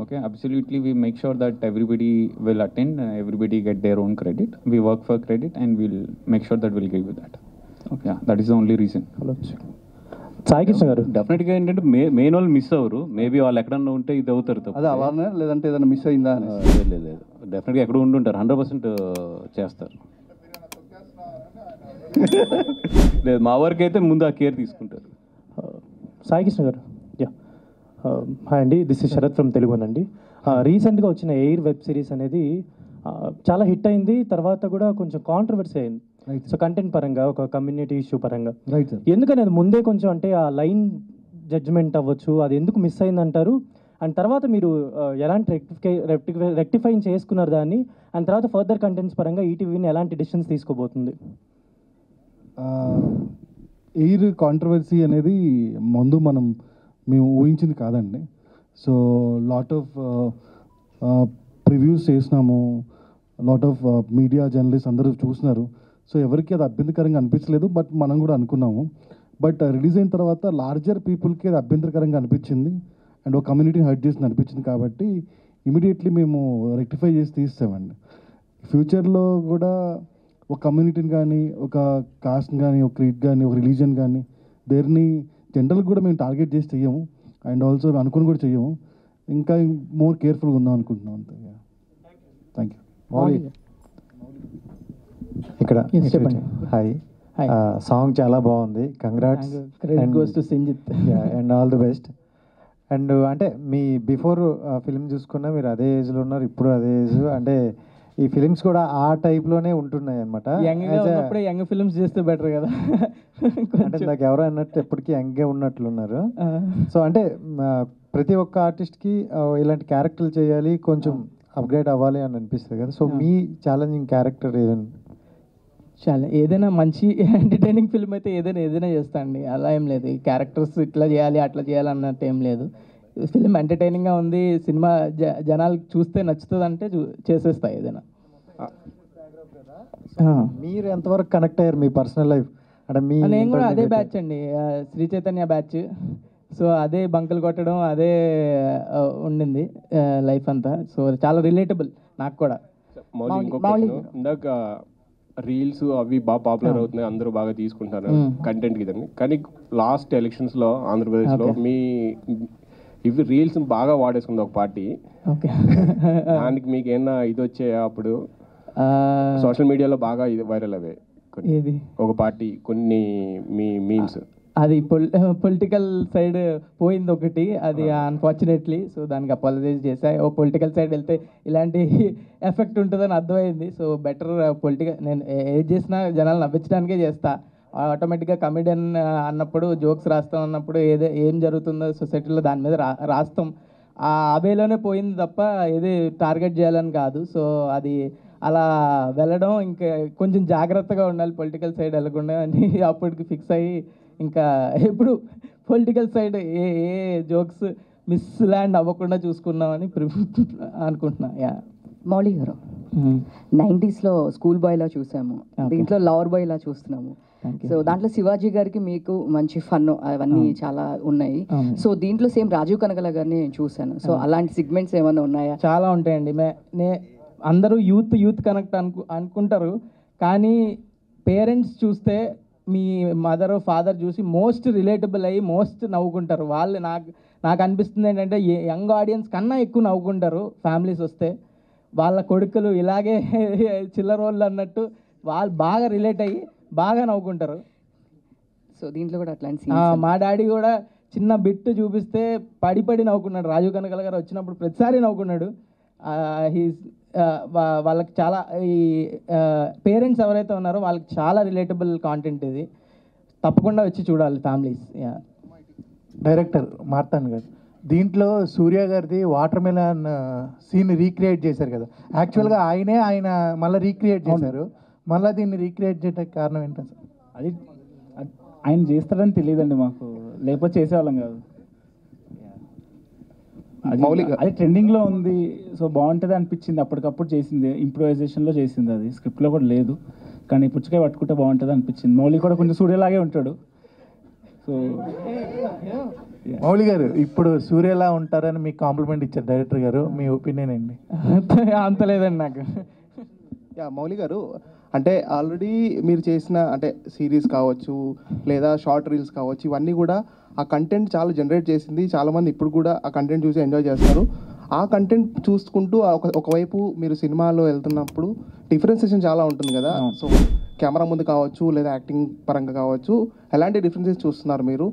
Okay, absolutely we make sure that everybody will attend, everybody get their own credit. We work for credit and will make sure that will give you that. Okay, that is the only reason. Sai Krishna గారు, డెఫినెట్గా ఏంటంటే మెయిన్ వాళ్ళు మిస్ అవ్వరు, మేబీ వాళ్ళు ఎక్కడన్నా ఉంటే ఇది అవుతారు తప్ప. అదే అలానే, లేదంటే ఏదైనా మిస్ అయిందా? లేదు, డెఫినెట్గా ఎక్కడ ఉంటుంటారు, 100% చేస్తారు. లేదు, మా వరకు అయితే ముందు ఆ కేర్ తీసుకుంటారు. సాయి కృష్ణ గారు, హాయ్ అండి, this is Sharath from Telugu అండి. రీసెంట్గా వచ్చిన ఎయిర్ వెబ్ సిరీస్ అనేది చాలా హిట్ అయింది, తర్వాత కూడా కొంచెం కాంట్రవర్సీ అయింది. సో కంటెంట్ పరంగా, ఒక కమ్యూనిటీ ఇష్యూ పరంగా, ఎందుకని అది ముందే కొంచెం అంటే ఆ లైన్ జడ్జ్మెంట్ అవ్వచ్చు, అది ఎందుకు మిస్ అయింది అంటారు? అండ్ తర్వాత మీరు ఎలాంటి రెక్టిఫైన్ చేసుకున్నారు దాన్ని, అండ్ తర్వాత ఫర్దర్ కంటెంట్స్ పరంగా ఈటీవీని ఎలాంటి డిసిషన్స్ తీసుకోబోతుంది? ఎయిర్ కాంట్రవర్సీ అనేది ముందు మేము ఊహించింది కాదండి. సో లాట్ ఆఫ్ ప్రివ్యూస్ చేసినాము, లాట్ ఆఫ్ మీడియా జర్నలిస్ట్ అందరూ చూసినారు. సో ఎవరికి అది అభ్యంతరకరంగా అనిపించలేదు, బట్ మనం కూడా అనుకున్నాము. బట్ రిలీజ్ అయిన తర్వాత లార్జర్ పీపుల్కి అది అభ్యంతరకరంగా అనిపించింది, అండ్ ఒక కమ్యూనిటీని హర్ట్ చేసింది అనిపించింది. కాబట్టి ఇమీడియట్లీ మేము రెక్టిఫై చేసి తీస్తామండి. ఫ్యూచర్లో కూడా ఒక కమ్యూనిటీని కానీ, ఒక కాస్ట్ని కానీ, ఒక క్రీడ్ కానీ, ఒక రిలీజన్ కానీ, దేన్ని జనరల్గా కూడా మేము టార్గెట్ చేసి చెయ్యము, అండ్ ఆల్సో అనుకుని కూడా చెయ్యము. ఇంకా మోర్ కేర్ఫుల్గా ఉందాం అనుకుంటున్నాం అంతే. Thank you. ఇక్కడ చెప్పండి. హాయ్, సాంగ్ చాలా బాగుంది, congrats and all the best. And అంటే మీ బిఫోర్ ఫిల్మ్ చూసుకున్నా మీరు అదే ఏజ్లో ఉన్నారు, ఇప్పుడు అదే ఏజ్. అంటే ఈ ఫిలిమ్స్ కూడా ఆ టైప్లోనే ఉంటున్నాయి అనమాట. యంగ్ ఫిలిమ్స్ చేస్తే బెటర్ కదా. అంటే నాకు ఎవరో అన్నట్టు ఎప్పటికీ యంగే ఉన్నట్లున్నారు. సో అంటే ప్రతి ఒక్క ఆర్టిస్ట్కి ఇలాంటి క్యారెక్టర్లు చేయాలి, కొంచెం అప్గ్రేడ్ అవ్వాలి అని అనిపిస్తుంది కదా. సో మీ ఛాలెంజింగ్ క్యారెక్టర్ ఏదైనా మంచి ఎంటర్టైనింగ్ ఫిల్మ్ అయితే ఏదైనా చేస్తా అండి, అలా ఏం లేదు. ఈ క్యారెక్టర్స్ ఇట్లా చేయాలి అట్లా చేయాలి అన్నట్టు ఏం లేదు. ఫిల్మ్ ఎంటర్టైనింగ్గా ఉంది, సినిమా జనాలకు చూస్తే నచ్చుతుంది అంటే చేసేస్తా ఏదైనా. మీరు ఎంతవరకు కనెక్ట్ అయ్యారు మీ పర్సనల్ లైఫ్? అంటే నేను కూడా అదే బ్యాచ్ అండి, శ్రీ చైతన్య బ్యాచ్. సో అదే బంకులు కొట్టడం అదే ఉండింది లైఫ్ అంతా. సో చాలా రిలేటబుల్ నాకు కూడా. ఇందాక రీల్స్ అవి బాగా పాపులర్ అవుతున్నాయి, అందరూ బాగా తీసుకుంటున్నారు కంటెంట్ ఇదని. కానీ లాస్ట్ ఎలక్షన్స్లో ఆంధ్రప్రదేశ్లో మీ ఇవి రీల్స్ బాగా వాడేసుకుంది ఒక పార్టీ. ఓకే, దానికి మీకు ఏమన్నా ఇది వచ్చాయా అప్పుడు? సోషల్ మీడియాలో బాగా ఇది వైరల్ అవే ఏది ఒక పార్టీ కొన్ని మీమ్స్. అది పొలిటికల్ సైడ్ పోయింది ఒకటి, అది అన్ఫార్చునేట్లీ. సో దానికి అపాలజైజ్ చేశా. ఓ పొలిటికల్ సైడ్ వెళ్తే ఇలాంటి ఎఫెక్ట్ ఉంటుందని అర్థమైంది. సో బెటర్ నేను ఏది చేసినా జనాలు నవ్వించడానికే చేస్తా. ఆటోమేటిక్గా కమెడియన్ అన్నప్పుడు జోక్స్ రాస్తాం అన్నప్పుడు ఏం జరుగుతుందో సొసైటీలో దాని మీద రాస్తాం. ఆ వేలోనే పోయింది తప్ప ఏది టార్గెట్ చేయాలని కాదు. సో అది అలా వెళ్ళడం ఇంకా కొంచెం జాగ్రత్తగా ఉండాలి, పొలిటికల్ సైడ్ వెళ్ళకుండా అని అప్పటికి ఫిక్స్ అయ్యి ఇంకా ఎప్పుడు పొలిటికల్ సైడ్ ఏ జోక్స్ మిస్ ల్యాండ్ అవ్వకుండా చూసుకున్నామని అనుకుంటున్నా. యా మౌలి గారు 90sలో స్కూల్ బాయ్లా చూసాము, దీంట్లో లవర్ బాయ్లా చూస్తున్నాము. సో దాంట్లో శివాజీ గారికి మీకు మంచి ఫన్ అవన్నీ చాలా ఉన్నాయి. సో దీంట్లో సేమ్ రాజీవ్ కనకల గారిని చూశాను. సో అలాంటి సిగ్మెంట్స్ ఏమైనా ఉన్నాయా? చాలా ఉంటాయండి. అందరూ యూత్ కనెక్ట్ అనుకుంటారు, కానీ పేరెంట్స్ చూస్తే మీ మదర్ ఫాదర్ చూసి మోస్ట్ రిలేటబుల్ అయ్యి మోస్ట్ నవ్వుకుంటారు. వాళ్ళు నాకు అనిపిస్తుంది ఏంటంటే యంగ్ ఆడియన్స్ కన్నా ఎక్కువ నవ్వుకుంటారు ఫ్యామిలీస్ వస్తే. వాళ్ళ కొడుకులు ఇలాగే చిల్లర వాళ్ళు అన్నట్టు వాళ్ళు బాగా రిలేట్ అయ్యి బాగా నవ్వుకుంటారు. సో దీంట్లో కూడా అట్లాంటి మా డాడీ కూడా చిన్న బిట్ చూపిస్తే పడి నవ్వుకున్నాడు. రాజీవ్ కనకల గారు వచ్చినప్పుడు ప్రతిసారి నవ్వుకున్నాడు. వాళ్ళకి చాలా ఈ పేరెంట్స్ ఎవరైతే ఉన్నారో వాళ్ళకి చాలా రిలేటబుల్ కాంటెంట్ ఇది. తప్పకుండా వచ్చి చూడాలి ఫ్యామిలీస్. డైరెక్టర్ మార్తాండ్ గారు, దీంట్లో సూర్య గారిది వాటర్ మెలన్ సీన్ రీక్రియేట్ చేశారు కదా, యాక్చువల్గా ఆయన మళ్ళీ రీక్రియేట్ చేశారు. మళ్ళీ దీన్ని రీక్రియేట్ చేయడానికి కారణం ఏంటో సార్? అది ఆయన చేస్తారని తెలియదండి మాకు, లేకపోతే చేసేవాళ్ళం కాదు. అది ట్రెండింగ్లో ఉంది, సో బాగుంటుంది అనిపించింది, అప్పటికప్పుడు చేసింది, ఇంప్రూవైజేషన్లో చేసింది. అది స్క్రిప్ట్లో కూడా లేదు, కానీ పుచ్చకాయ పట్టుకుంటే బాగుంటుంది అనిపించింది. మౌలి కూడా కొంచెం సూర్యలాగే ఉంటాడు. సో మౌలి గారు ఇప్పుడు సూర్యలా ఉంటారని మీకు కాంప్లిమెంట్ ఇచ్చారు డైరెక్టర్ గారు, మీ ఒపీనియన్ ఏంటి? అంత లేదండి నాకు. మౌలి గారు, అంటే ఆల్రెడీ మీరు చేసిన అంటే సిరీస్ కావచ్చు లేదా షార్ట్ రీల్స్ కావచ్చు, ఇవన్నీ కూడా ఆ కంటెంట్ చాలా జనరేట్ చేసింది. చాలామంది ఇప్పుడు కూడా ఆ కంటెంట్ చూసి ఎంజాయ్ చేస్తారు. ఆ కంటెంట్ చూసుకుంటూ ఒకవైపు మీరు సినిమాలో వెళ్తున్నప్పుడు డిఫరెన్సియేషన్ చాలా ఉంటుంది కదా. సో కెమెరా ముందు కావచ్చు లేదా యాక్టింగ్ పరంగా కావచ్చు, ఎలాంటి డిఫరెన్సెస్ చూస్తున్నారు మీరు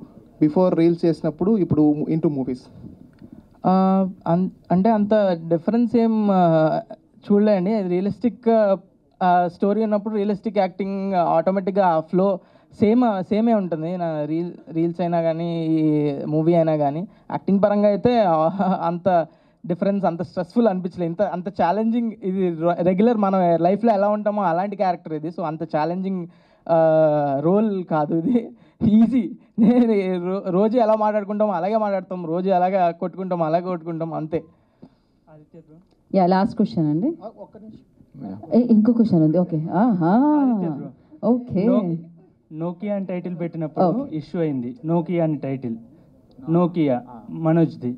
బిఫోర్ రీల్స్ చేసినప్పుడు ఇప్పుడు ఇంటూ మూవీస్? అంటే అంత డిఫరెన్స్ ఏం చూడలేండి. రియలిస్టిక్ స్టోరీ ఉన్నప్పుడు రియలిస్టిక్ యాక్టింగ్ ఆటోమేటిక్గా ఫ్లో సేమే ఉంటుంది. నా రీల్స్ అయినా కానీ ఈ మూవీ అయినా కానీ యాక్టింగ్ పరంగా అయితే అంత డిఫరెన్స్ అంత స్ట్రెస్ఫుల్ అనిపించలేదు. అంత ఛాలెంజింగ్ ఇది రెగ్యులర్ మనం లైఫ్లో ఎలా ఉంటామో అలాంటి క్యారెక్టర్ ఇది. సో అంత ఛాలెంజింగ్ రోల్ కాదు ఇది, ఈజీ. నేను రోజు ఎలా మాట్లాడుకుంటామో అలాగే మాట్లాడతాం, రోజు ఎలాగ కొట్టుకుంటాం అలాగే కొట్టుకుంటాం, అంతే. లాస్ట్ క్వశ్చన్ అండి, ఇంకో క్వశ్చన్ ఉంది. ఓకే ఓకే, నోకియా అని టైటిల్ పెట్టినప్పుడు ఇష్యూ అయింది. నోకియా అని టైటిల్, నోకియా మనోజ్ది,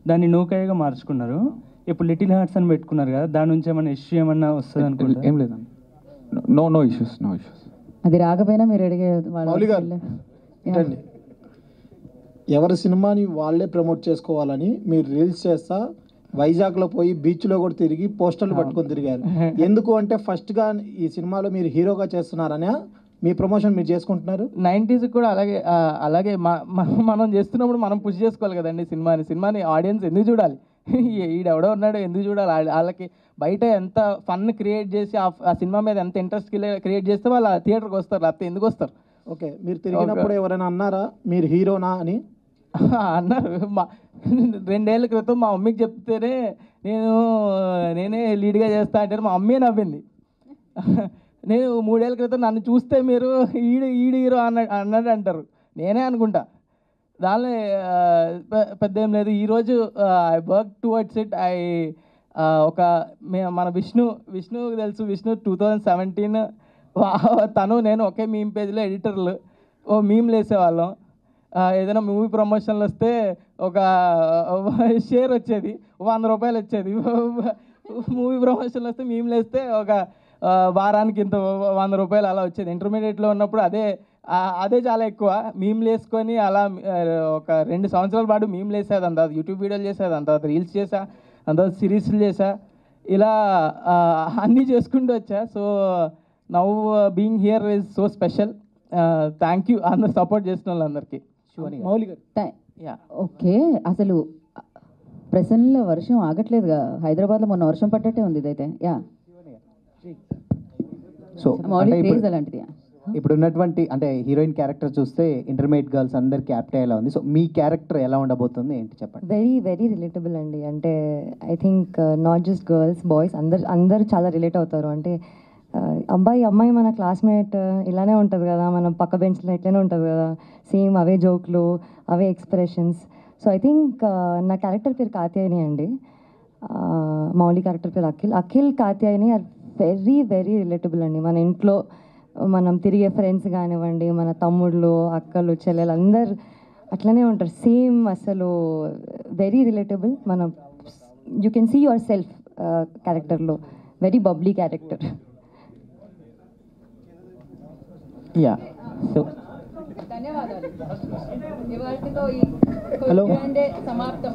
దాన్ని నోకియాగా మార్చుకున్నారు. ఇప్పుడు లిటిల్ హార్ట్స్ అని పెట్టుకున్నారు కదా, దాని నుంచి ఏమన్నా ఇష్యూ ఏమన్నా వస్తుంది అనుకుంటా? ఏం లేదండి, నో ఇష్యూస్. అది రాకపోయినా మీరు అడిగే ఎవరి సినిమాని వాళ్ళే ప్రమోట్ చేసుకోవాలని మీరు రీల్స్ చేస్తా వైజాగ్లో పోయి బీచ్లో కూడా తిరిగి పోస్టర్లు పట్టుకొని తిరిగారు. ఎందుకు అంటే ఫస్ట్గా ఈ సినిమాలో మీరు హీరోగా చేస్తున్నారనే మీ ప్రమోషన్ మీరు చేసుకుంటున్నారు. 90s కూడా అలాగే మనం చేస్తున్నప్పుడు మనం పుష్ చేసుకోవాలి కదండి సినిమాని ఆడియన్స్ ఎందుకు చూడాలి? ఈడెవడో ఉన్నాడు ఎందుకు చూడాలి? వాళ్ళకి బయట ఎంత ఫన్ క్రియేట్ చేసి ఆ సినిమా మీద ఎంత ఇంట్రెస్ట్ క్రియేట్ చేస్తే వాళ్ళు థియేటర్కి వస్తారు, లేకపోతే ఎందుకు వస్తారు? ఓకే, మీరు తిరిగినప్పుడు ఎవరైనా అన్నారా మీరు హీరోనా అని? అన్నారు. 2 ఏళ్ల క్రితం మా మమ్మీకి చెప్తేనే నేనే లీడ్గా చేస్తా అంటే మా అమ్మే నవ్వింది. నేను 3 ఏళ్ల క్రితం నన్ను చూస్తే మీరు ఈడు హీరో అన్నట్టు అంటారు, నేనే అనుకుంటా. దానిలో పెద్ద ఏం లేదు. ఈరోజు ఐ వర్క్ టువర్డ్స్ ఇట్. మన విష్ణు తెలుసు, విష్ణు 2017 తను నేను ఒకే మీమ్ పేజ్లో ఎడిటర్లు మీమ్లు వేసేవాళ్ళం. ఏదైనా మూవీ ప్రమోషన్లు వస్తే ఒక షేర్ వచ్చేది, 100 రూపాయలు వచ్చేది. మూవీ ప్రమోషన్లు వస్తే మీమ్లు వేస్తే ఒక వారానికి ఇంత 100 రూపాయలు అలా వచ్చేది. ఇంటర్మీడియట్లో ఉన్నప్పుడు అదే అదే చాలా ఎక్కువ మీమ్లు వేసుకొని అలా ఒక 2 సంవత్సరాల పాటు మీమ్లు వేసేది, దాని తర్వాత యూట్యూబ్ వీడియోలు చేసా, దాని తర్వాత రీల్స్ చేసా, దాని తర్వాత సిరీస్లు చేసా, ఇలా అన్నీ చేసుకుంటూ వచ్చా. So now being here is so special. Thank you అందరు సపోర్ట్ చేసిన వాళ్ళందరికీ. మౌలి గారు. ఓకే, అసలు ప్రసన్నలో వర్షం ఆగట్లేదుగా, హైదరాబాద్లో మొన్న వర్షం పట్టట్టే ఉంది ఇదైతే. యా, సో మౌలి క్రేజ్ అలాంటిది. ఇప్పుడు ఉన్నటువంటి అంటే హీరోయిన్ క్యారెక్టర్ చూస్తే ఇంటర్మీడియట్ గర్ల్స్ అందరికి యాప్ట్ అయ్యేలా ఉంది. సో మీ క్యారెక్టర్ ఎలా ఉండబోతుంది ఏంటి చెప్పండి. వెరీ వెరీ రిలేటబుల్ అండి. అంటే I think not just girls, boys అందరు చాలా రిలేట్ అవుతారు. అంటే అమ్మాయి మన క్లాస్మేట్ ఇలానే ఉంటుంది కదా, మన పక్క బెంచ్లో ఇట్లానే ఉంటుంది కదా, సేమ్ అవే జోక్లు, అవే ఎక్స్ప్రెషన్స్. సో ఐ థింక్ నా క్యారెక్టర్ పేరు కాత్యాయని అండి, మౌలి క్యారెక్టర్ పేరు Akhil Katyayani are very very relatable అండి. మన ఇంట్లో మనం తిరిగే ఫ్రెండ్స్ కానివ్వండి, మన తమ్ముళ్ళు అక్కలు చెల్లెలు అందరు అట్లనే ఉంటారు, సేమ్. అసలు వెరీ రిలేటబుల్. మనం you can see yourself క్యారెక్టర్లో. Very bubbly character. Yeah, so ధన్యవాదాలు. ఇవాల్టితో ఈ హలో సమాప్తం.